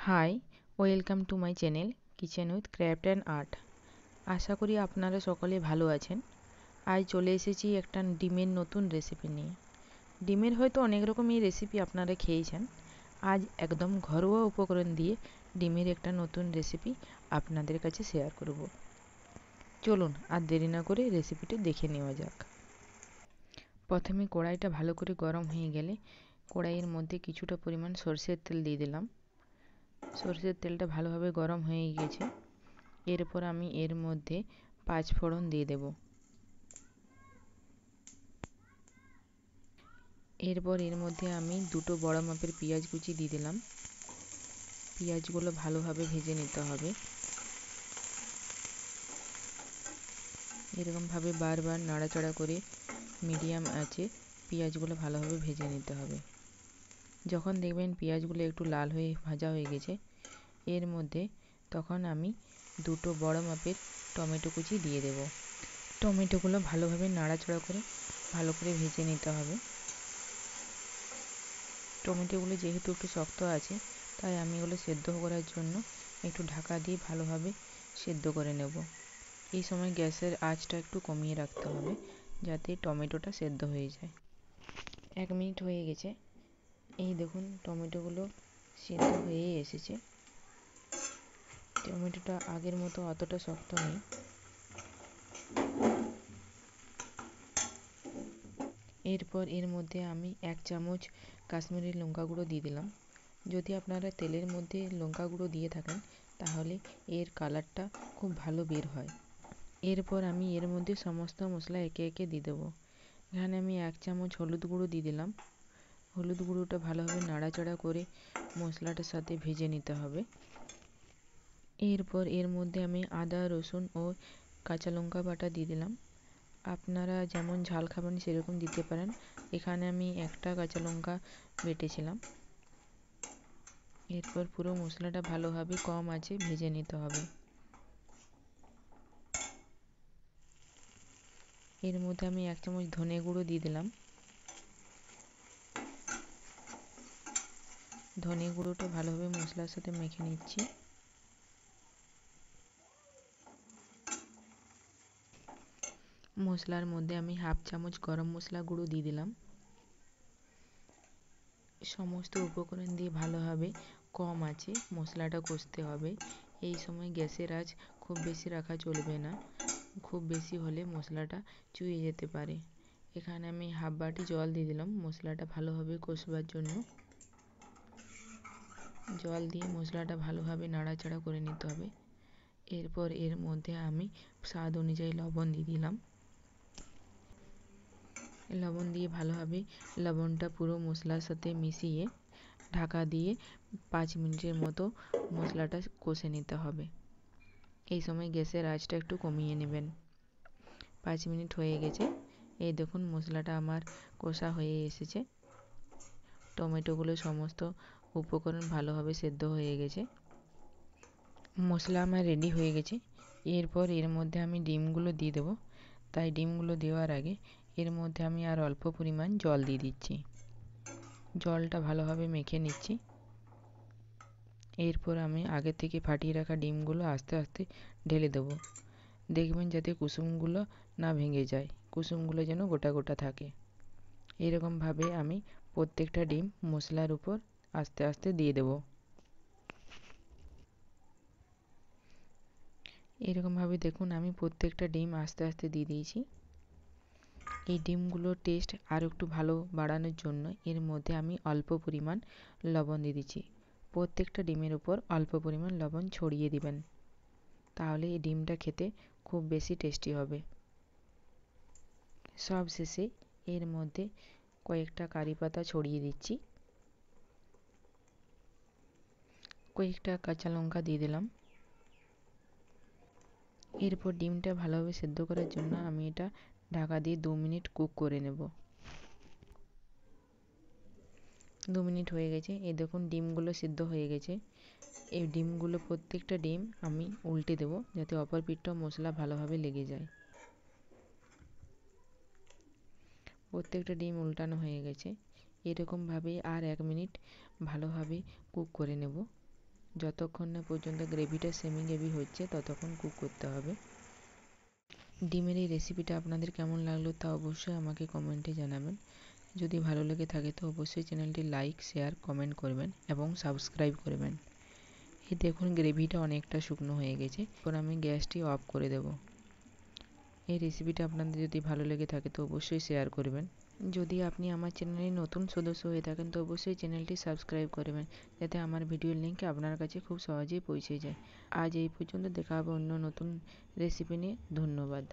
High, welcome to my channel kitchen with craft and art. আশা করি আপনারা সকলে ভালো আছেন। আজ চলে এসেছি একটা ডিমের নতুন রেসিপি নিয়ে। ডিমের হয়তো অনেক রকমই রেসিপি আপনারা খেয়েছেন। আজ একদম ঘরোয়া উপকরণ দিয়ে ডিমের একটা নতুন রেসিপি আপনাদের কাছে শেয়ার করব। চলুন আর দেরি না করে রেসিপিটি দেখে নেওয়া যাক। প্রথমে কড়াইটা ভালো করে গরম হয়ে গেলে কড়াইয়ের মধ্যে কিছুটা পরিমাণ সরষের তেল দিয়ে দিলাম। সরষের তেলটা ভালোভাবে গরম হয়ে গেছে। এরপর আমি এর মধ্যে 5 ফোড়ন দিয়ে দেব। এরপর এর মধ্যে আমি দুটো বড় মাপের পেঁয়াজ কুচি দিয়ে দিলাম। পেঁয়াজগুলো ভালোভাবে ভেজে নিতে হবে। এরকমভাবে বারবার নাড়াচাড়া করে মিডিয়াম আঁচে পেঁয়াজগুলো ভালোভাবে ভেজে নিতে হবে। যখন দেখবেন পেঁয়াজগুলো একটু লাল হয়ে ভাজা হয়ে গেছে, এর মধ্যে তখন আমি দুটো বড় মাপের টমেটো কুচি দিয়ে দেব। টমেটোগুলো ভালোভাবে নাড়াচাড়া করে ভালো করে ভেজে নিতে হবে। টমেটোগুলো যেহেতু একটু শক্ত আছে, তাই আমি এগুলো সেদ্ধ করার জন্য একটু ঢাকা দিয়ে ভালোভাবে সেদ্ধ করে নেব। এই সময় গ্যাসের আঁচটা একটু কমিয়ে রাখতে হবে, যাতে টমেটোটা সেদ্ধ হয়ে যায়। 1 মিনিট হয়ে গেছে। এই দেখুন টমেটোগুলো সেদ্ধ হয়ে এসেছে। টমেটোটা আগের মতো অতটা শক্ত নেই। এরপর এর মধ্যে আমি 1 চামচ কাশ্মীরি লঙ্কা গুঁড়ো দিয়ে দিলাম। যদি আপনারা তেলের মধ্যে লঙ্কা গুঁড়ো দিয়ে থাকেন, তাহলে এর কালারটা খুব ভালো বের হয়। এরপর আমি এর মধ্যে সমস্ত মশলা একে একে দিয়ে দেবো। এখানে আমি 1 চামচ হলুদ গুঁড়ো দিয়ে দিলাম। হলুদ গুঁড়োটা ভালোভাবে নাড়াচাড়া করে মশলাটার সাথে ভেজে নিতে হবে। এরপর এর মধ্যে আমি আদা, রসুন ও কাঁচা লঙ্কা বাটা দিয়ে দিলাম। আপনারা যেমন ঝাল খাবেন সেরকম দিতে পারেন। এখানে আমি একটা কাঁচা লঙ্কা বেটেছিলাম। এরপর পুরো মশলাটা ভালোভাবে কম আঁচে ভেজে নিতে হবে। এর মধ্যে আমি 1 চামচ ধনে গুঁড়ো দিয়ে দিলাম। ধনে গুঁড়োটা ভালোভাবে মশলার সাথে মেখে নিচ্ছি। মশলার মধ্যে আমি 1/2 চামচ গরম মশলা গুঁড়ো দিয়ে দিলাম। সমস্ত উপকরণ দিয়ে ভালোভাবে কম আঁচে মশলাটা কষতে হবে। এই সময় গ্যাসের আঁচ খুব বেশি রাখা চলবে না, খুব বেশি হলে মশলাটা চুইয়ে যেতে পারে। এখানে আমি 1/2 বাটি জল দিয়ে দিলাম মশলাটা ভালোভাবে কষবার জন্য। জল দিয়ে মশলাটা ভালোভাবে নাড়াচাড়া করে নিতে হবে। এরপর এর মধ্যে আমি স্বাদ অনুযায়ী লবণ দিয়ে দিলাম। লবণ দিয়ে ভালোভাবে লবণটা পুরো মশলার সাথে মিশিয়ে ঢাকা দিয়ে 5 মিনিটের মতো মশলাটা কষে নিতে হবে। এই সময় গ্যাসের আঁচটা একটু কমিয়ে নেবেন। 5 মিনিট হয়ে গেছে। এই দেখুন মশলাটা আমার কষা হয়ে এসেছে। টমেটোগুলো সমস্ত উপকরণ ভালোভাবে সেদ্ধ হয়ে গেছে। মশলা আমার রেডি হয়ে গেছে। এরপর এর মধ্যে আমি ডিমগুলো দিয়ে দেবো। তাই ডিমগুলো দেওয়ার আগে এর মধ্যে আমি আর অল্প পরিমাণ জল দিয়ে দিচ্ছি। জলটা ভালোভাবে মেখে নিচ্ছি। এরপর আমি আগে থেকে ফাটিয়ে রাখা ডিমগুলো আস্তে আস্তে ঢেলে দেবো। দেখবেন যাতে কুসুমগুলো না ভেঙে যায়, কুসুমগুলো যেন গোটা গোটা থাকে। এরকমভাবে আমি প্রত্যেকটা ডিম মশলার উপর আস্তে আস্তে দিয়ে দেবো। এরকমভাবে দেখুন আমি প্রত্যেকটা ডিম আস্তে আস্তে দিয়ে দিয়েছি। এই ডিমগুলোর টেস্ট আরও একটু ভালো বাড়ানোর জন্য এর মধ্যে আমি অল্প পরিমাণ লবণ দিয়ে দিচ্ছি। প্রত্যেকটা ডিমের উপর অল্প পরিমাণ লবণ ছড়িয়ে দিবেন, তাহলে এই ডিমটা খেতে খুব বেশি টেস্টি হবে। সব শেষে এর মধ্যে কয়েকটা কারি পাতা ছড়িয়ে দিচ্ছি। কয়েকটা কাঁচা লঙ্কা দিয়ে দিলাম। এরপর ডিমটা ভালোভাবে সেদ্ধ করার জন্য আমি এটা ঢাকা দিয়ে 2 মিনিট কুক করে নেব। 2 মিনিট হয়ে গেছে। এই দেখুন ডিমগুলো সিদ্ধ হয়ে গেছে। এই ডিমগুলো প্রত্যেকটা ডিম আমি উল্টে দেবো, যাতে অপর পিঠটাও মশলা ভালোভাবে লেগে যায়। প্রত্যেকটা ডিম উল্টানো হয়ে গেছে। এরকমভাবে আর 1 মিনিট ভালোভাবে কুক করে নেব। যতক্ষণ না পর্যন্ত গ্রেভিটা সেমি গ্রেভি হচ্ছে ততক্ষণ কুক করতে হবে। ডিমের এই রেসিপিটা আপনাদের কেমন লাগলো তা অবশ্যই আমাকে কমেন্টে জানাবেন। যদি ভালো লেগে থাকে তো অবশ্যই চ্যানেলটি লাইক, শেয়ার, কমেন্ট করবেন এবং সাবস্ক্রাইব করবেন। এই দেখুন গ্রেভিটা অনেকটা শুকনো হয়ে গেছে। এরপর আমি গ্যাসটি অফ করে দেব। এই রেসিপিটা আপনাদের যদি ভালো লেগে থাকে তো অবশ্যই শেয়ার করবেন। যদি আপনি আমার চ্যানেলে নতুন সদস্য হয়ে থাকেন তো অবশ্যই চ্যানেলটি সাবস্ক্রাইব করবেন, যাতে আমার ভিডিওর লিঙ্ক আপনার কাছে খুব সহজেই পৌঁছে যায়। আজ এই পর্যন্ত, দেখা হবে অন্য নতুন রেসিপি নিয়ে। ধন্যবাদ।